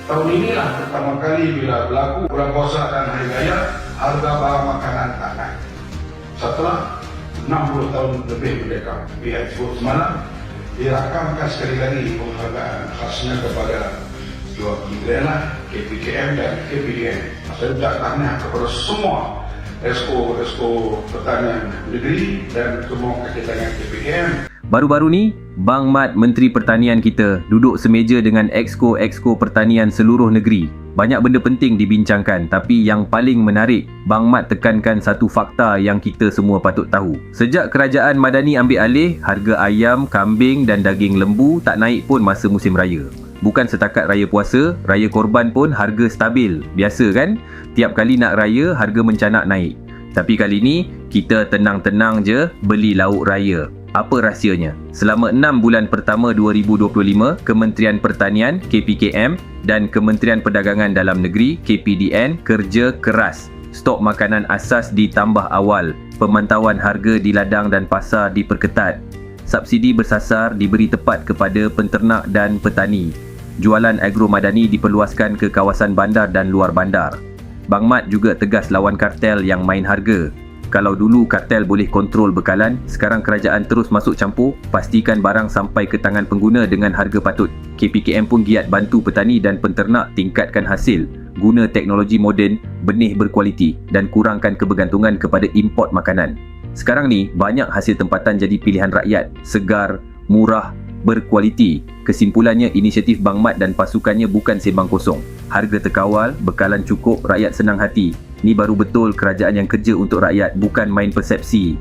Tahun inilah pertama kali bila berlaku bulan puasa dan hari raya, harga bahan makanan tak naik. Setelah 60 tahun lebih merdeka, pihak sebut semalam dirakamkan sekali lagi penghargaan khasnya kepada dua kementerian lah, KPKM dan KPDN. Saya ucap tahniah kepada semua Esko Pertanian Negeri dan semua kakitangan KPKM. Baru-baru ni, Bang Mat Menteri Pertanian kita duduk semeja dengan Exco Pertanian seluruh negeri. Banyak benda penting dibincangkan, tapi yang paling menarik, Bang Mat tekankan satu fakta yang kita semua patut tahu. Sejak kerajaan Madani ambil alih, harga ayam, kambing dan daging lembu tak naik pun masa musim raya. Bukan setakat raya puasa, raya korban pun harga stabil. Biasa kan? Tiap kali nak raya, harga mencanak naik. Tapi kali ni, kita tenang-tenang je beli lauk raya. Apa rahsianya? Selama 6 bulan pertama 2025, Kementerian Pertanian KPKM dan Kementerian Perdagangan Dalam Negeri KPDN kerja keras. Stok makanan asas ditambah awal, pemantauan harga di ladang dan pasar diperketat. Subsidi bersasar diberi tepat kepada penternak dan petani. Jualan agro madani diperluaskan ke kawasan bandar dan luar bandar. Bang Mat juga tegas lawan kartel yang main harga. Kalau dulu kartel boleh kontrol bekalan, sekarang kerajaan terus masuk campur, pastikan barang sampai ke tangan pengguna dengan harga patut. KPKM pun giat bantu petani dan penternak tingkatkan hasil, guna teknologi moden, benih berkualiti dan kurangkan kebergantungan kepada import makanan. Sekarang ni, banyak hasil tempatan jadi pilihan rakyat, segar, murah, berkualiti. Kesimpulannya, inisiatif Bang Mat dan pasukannya bukan sembang kosong. Harga terkawal, bekalan cukup, rakyat senang hati. Ni baru betul kerajaan yang kerja untuk rakyat, bukan main persepsi.